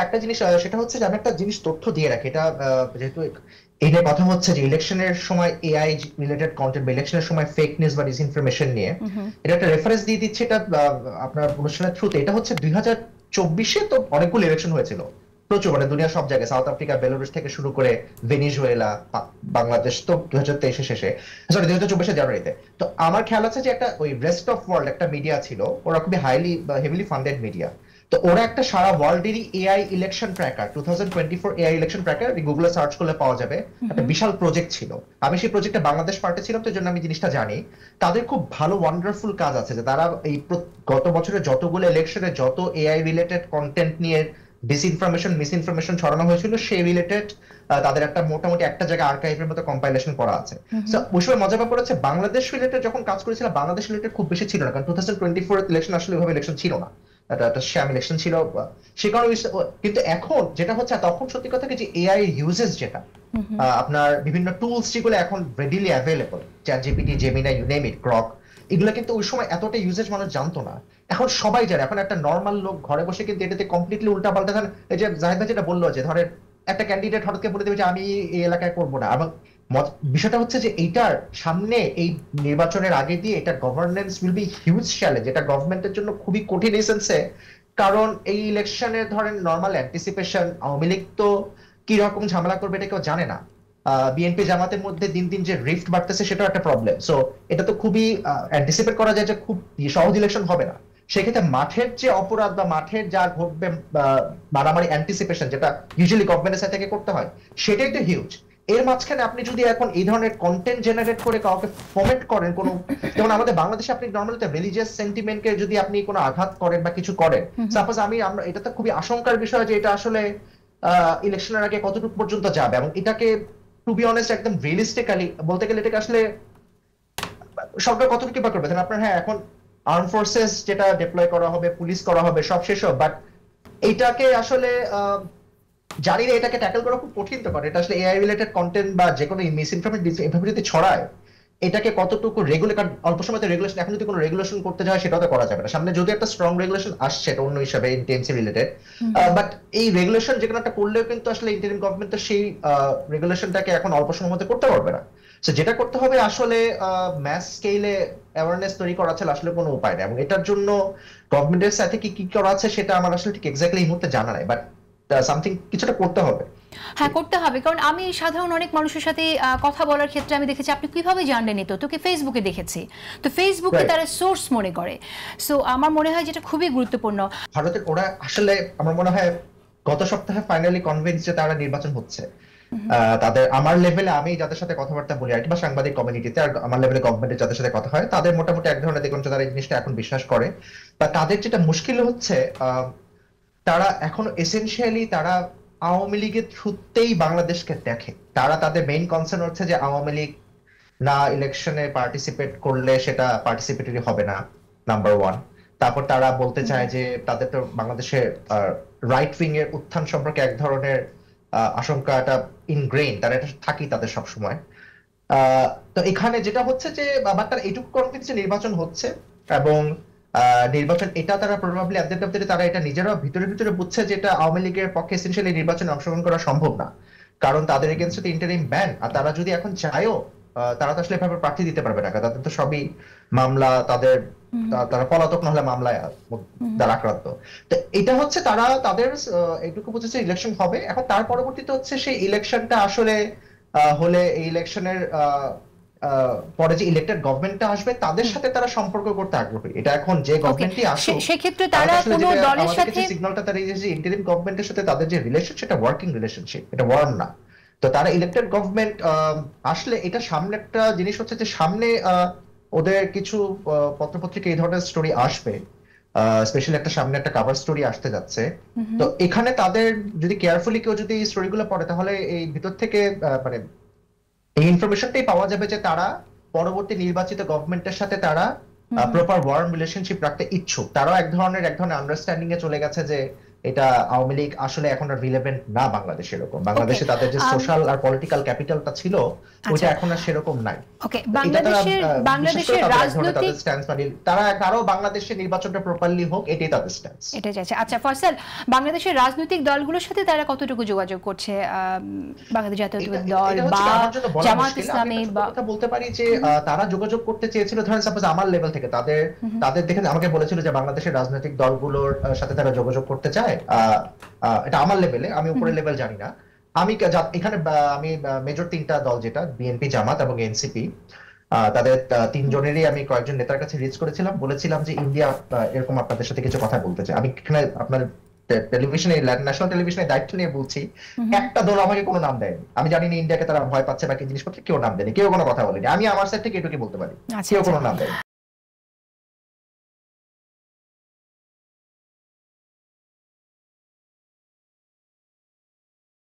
একটা জিনিস সেটা হচ্ছে যে আমি একটা জিনিস তথ্য দিয়ে রাখি, এটা যেহেতু এই নিয়ে কথা হচ্ছে যে ইলেকশনের সময় এআই রিলেটেড কন্টেন্ট বা ইলেকশনের সময় ফেক নিউজ বা ডিসইনফরমেশন নিয়ে, হুম। এটা একটা রেফারেন্স দিয়ে দিচ্ছে। এটা আপনার অনুষ্ঠানের থ্রুতে, এটা হচ্ছে 2024-এ তো অনেকগুলো ইলেকশন হয়েছিল, প্রচুর, মানে দুনিয়ার সব জায়গায়, সাউথ আফ্রিকা, বেলারুস থেকে শুরু করে ভেনিজুয়েলা, বাংলাদেশ তো 2023-এ শেষে, সরি 2024-এ জানুয়ারিতে। তো আমার খেয়াল আছে যে একটা ওই রেস্ট অফ ওয়ার্ল্ড একটা মিডিয়া ছিল, ওরা খুবই হাইলি হেভিলি ফান্ডেড মিডিয়া। তো ওরা একটা সারা ওয়ার্ল্ডেরই AI election tracker, 2024 AI election tracker, গুগলে সার্চ করলে পাওয়া যাবে, একটা হুম। বিশাল প্রজেক্ট ছিল। আমি সেই প্রজেক্টে বাংলাদেশ পার্টে ছিলাম, তো এই জন্য আমি জিনিসটা জানি। তাদের খুব ভালো ওয়ান্ডারফুল কাজ আছে যে তারা এই গত বছরে যতগুলো ইলেকশনে যত এআই রিলেটেড কন্টেন্ট নিয়ে ডিসইনফরমেশন মিসইনফরমেশন ছড়ানো হয়েছিল সেই রিলেটেড তাদের একটা মোটামুটি একটা জায়গায় আর্কাইভের মতো কম্পাইলেশন করা আছে। হুম। সো ওই সময় মজা ব্যাপার হচ্ছে বাংলাদেশ রিলেটেড যখন কাজ করেছিলাম, বাংলাদেশ রিলেটেড খুব বেশি ছিল না, কারণ 2024 ইলেকশন আসলে ওইভাবে ইলেকশন ছিল না, একটা শ্যাম ইলেকশন ছিল। সে কারণে কিন্তু এখন যেটা হচ্ছে, তখন সত্যি কথা কি যে এআই ইউজেস যেটা হুম। আপনার বিভিন্ন টুলস যেগুলো এখন readily available, ChatGPT, Gemini, you name it, Grok, এগুলো কিন্তু ওই সময় এতটা ইউজেস মানুষ জানতো না। এখন সবাই জানে। এখন একটা নর্মাল লোক ঘরে বসে কিন্তু এটাতে কমপ্লিটলি উল্টা পাল্টা ধরেন, এই যে জাহিদ ভাই যেটা বললো যে ধরেন একটা ক্যান্ডিডেট হঠাৎ করে বলে দেবে যে আমি এই এলাকায় করবো না। এবং বিষয়টা হচ্ছে যে এইটার সামনে এই নির্বাচনের আগে দিয়ে এটা governance will be huge challenge, এটা গভর্নমেন্টের জন্য খুবই কঠিন এই সেন্সে। কারণ এই ইলেকশনের ধরেন নর্মাল অ্যান্টিসিপেশন, আওয়ামী লীগ তো কি রকম ঝামেলা করবে এটা কেউ জানে না। বিএনপি জামাতের মধ্যে দিন দিন যে রিফট বাড়তেছে সেটাও একটা প্রবলেম। সো এটা তো খুবই অ্যান্টিসিপেট করা যায় যে খুব সহজ ইলেকশন হবে না। সেক্ষেত্রে মাঠের যে অপরাধ বা মাঠের যা ঘটবে মারামারি অ্যান্টিসিপেশন, যেটা ইউজুয়ালি গভর্নমেন্টের সাইড থেকে করতে হয়, সেটাই তো হিউজ। এর মাঝখানে আপনি যদি এখন এই ধরনের কন্টেন্ট জেনারেট করে কাউকে ফোমেট করেন, কোন যেমন আমাদের বাংলাদেশে আপনি নর্মালি রিলিজিয়াস সেন্টিমেন্টকে যদি আপনি কোনো আঘাত করেন বা কিছু করেন, সাপোজ আমরা এটা তো খুবই আশঙ্কার বিষয় যে এটা আসলে ইলেকশনের আগে কতটুকু পর্যন্ত যাবে, এবং এটাকে টু বি অনেস্ট একদম রিয়েলিস্টিক্যালি বলতে গেলে এটাকে আসলে সরকার কতটুকু বা করবে। আপনার হ্যাঁ এখন আর্ম ফোর্সেস যেটা ডিপ্লয় করা হবে, পুলিশ করা হবে, সব শেষ হোক, বাট এইটাকে আসলে জানি না, এটাকে ট্যাকল করা খুব কঠিন। তো করে এটা আসলে এআই রিলেটেড কন্টেন্ট বা যে কোনো মিস ইনফরমেশন যদি ছড়ায়, এটাকে কতটুকু রেগুলেট, কারণ অল্প সময়তে রেগুলেশন, এখন যদি কোনো রেগুলেশন করতে যায় সেটাও তো করা যাবে না। সামনে যদি একটা স্ট্রং রেগুলেশন আসছে এটা অন্য হিসাবে ইন্টেন্সি রিলেটেড, বাট এই রেগুলেশন যে কোনো একটা করলেও কিন্তু আসলে ইন্টারিম গভর্নমেন্ট তো সেই রেগুলেশনটাকে এখন অল্প সময়ের মধ্যে করতে পারবে না। তো যেটা করতে হবে আসলে ম্যাস স্কেলে অ্যাওয়ারনেস তৈরি করা ছাড়া আসলে কোনো উপায় নেই, এবং এটার জন্য গভর্নমেন্টের সাথে কি কি করা আছে সেটা আমার আসলে ঠিক এক্স্যাক্টলি এই মুহূর্তে জানা নাই, বাট সামথিং কিছুটা করতে হবে। হ্যাঁ, করতে হবে, কারণ আমি সাধারণ অনেক মানুষের সাথে কথা বলার ক্ষেত্রে আমি দেখেছি আপনি কিভাবে জানলেন, তো তোকে ফেসবুকে দেখেছি, তো ফেসবুকে তারা সোর্স মনে করে। সো আমার মনে হয় যেটা খুবই গুরুত্বপূর্ণ। ভারতের ওরা আসলে আমার মনে হয় গত সপ্তাহে ফাইনালি কনভিন্স যে তারা নির্বাচন হচ্ছে। তাদের আমার লেভেলে আমি যাদের সাথে কথাবার্তা বলি আর কি, বা সাংবাদিক কমিউনিটিতে, আর আমার লেভেলে গভর্নমেন্টের যাদের সাথে কথা হয়, তাদের মোটামুটি এক ধরনের দেখুন যারা এই জিনিসটা এখন বিশ্বাস করে। বা তাদের যেটা মুশকিল হচ্ছে, তারা এখন এসেনশিয়ালি তারা আওয়ামী লীগের থ্রুতেই বাংলাদেশকে দেখে। তারা তাদের মেইন কনসার্ন হচ্ছে যে আওয়ামী লীগ না ইলেকশনে পার্টিসিপেট করলে সেটা পার্টিসিপেটরি হবে না, নাম্বার ওয়ান। তারপর তারা বলতে চায় যে তাদের তো বাংলাদেশের রাইট উইং এর উত্থান সম্পর্কে এক ধরনের আশঙ্কাটা ইনগ্রেইন, তারা এটা থাকি তাদের সবসময়। তো এখানে যেটা হচ্ছে যে আবার তারা এটুকু কনফিডেন্স নির্বাচন হচ্ছে, এবং নির্বাচন এটা তারা probably at the end of the day তারা এটা নিজেরাও ভিতরে ভিতরে বুঝছে যে এটা আওয়ামী লীগের পক্ষে এসেনশিয়ালি নির্বাচনে অংশগ্রহণ করা সম্ভব না, কারণ তাদের এগেনস্টে তো ইন্টারিম ব্যান। আর তারা যদি এখন চায়ও, তারা তো আসলে এভাবে প্রার্থী দিতে পারবে না, কারণ তাদের তো সবই মামলা, তাদের তারা পলাতক না হলে মামলায় দ্বারা আক্রান্ত। তো এটা হচ্ছে তারা তাদের এইটুকু বুঝেছে ইলেকশন হবে। এখন তার পরবর্তীতে হচ্ছে সেই ইলেকশনটা আসলে হলে এই ইলেকশনের পরে যে ইলেক্টেড গভর্নমেন্টটা আসবে তাদের সাথে তারা সম্পর্ক করতে আগ্রহী। এটা এখন যে ওকে, গভর্নমেন্টই আসুক, সেক্ষেত্রে তারা তারা আসলে কোনো যেটা দলের আমাদের সাথে কাছে সিগন্যালটা তারা এই যে ইন্টারিম গভর্নমেন্টের সাথে তাদের যে রিলেশন সেটা ওয়ার্কিং রিলেশনশিপ, এটা ওয়ার্ম না। তো তারা ইলেক্টেড গভর্নমেন্ট আসলে এটা সামনে একটা জিনিস হচ্ছে যে সামনে ওদের কিছু পত্রপত্রিকা এই ধরনের স্টোরি আসবে, স্পেশালি একটা সামনে একটা কভার স্টোরি আসতে যাচ্ছে। তো এখানে তাদের যদি কেয়ারফুলি কেউ যদি এই স্টোরিগুলো পড়ে, তাহলে এই ভিতর থেকে মানে এই ইনফরমেশনটাই পাওয়া যাবে যে তারা পরবর্তী নির্বাচিত গভর্নমেন্টের সাথে তারা প্রপার ওয়ার্ম রিলেশনশিপ রাখতে ইচ্ছুক। তারাও এক ধরনের আন্ডারস্ট্যান্ডিং এ চলে গেছে যে এটা আওয়ামী লীগ আসলে এখন আর রিলেভেন্ট না বাংলাদেশে। এরকম বাংলাদেশে তাদের যে সোশ্যাল আর পলিটিক্যাল ক্যাপিটালটা ছিল ওইটা এখন আর সেরকম নাই। ওকে, বাংলাদেশের রাজনৈতিক তারা কারো বাংলাদেশের নির্বাচনটা প্রপারলি হোক এটাই তাদের স্ট্যান্স। এটা যাচ্ছে। আচ্ছা ফয়সাল, বাংলাদেশের রাজনৈতিক দলগুলোর সাথে তারা কতটুকু যোগাযোগ করছে? বাংলাদেশ জাতীয়তাবাদী দল বা জামাত ইসলামী বা কথা বলতে পারি যে তারা যোগাযোগ করতে চেয়েছিল, ধরেন সাপোজ আমার লেভেল থেকে তাদের দেখে আমাকে বলেছিল যে বাংলাদেশের রাজনৈতিক দলগুলোর সাথে তারা যোগাযোগ করতে চায়। এটা আমার লেভেলে, আমি উপরের লেভেল জানি না। এখানে আমি মেজর 3টা দল, যেটা বিএনপি, জামাত এবং এনসিপি, তাদের 3 জনেরই আমি কয়েকজন নেতার কাছে রিচ করেছিলাম, বলেছিলাম যে ইন্ডিয়া এরকম আপনাদের সাথে কিছু কথা বলতে চায়। আমি এখানে আপনার টেলিভিশনে, ন্যাশনাল টেলিভিশনে দায়িত্ব নিয়ে বলছি, একটা দল আমাকে কোনো নাম দেয়নি। আমি জানি না ইন্ডিয়াকে তারা ভয় পাচ্ছে বা কি জিনিসপত্র, কেউ নাম দেয়নি, কেউ কোনো কথা বলেনি। আমি আমার সাইড থেকে এটুকু বলতে পারি, কেউ কোনো নাম দেয়নি।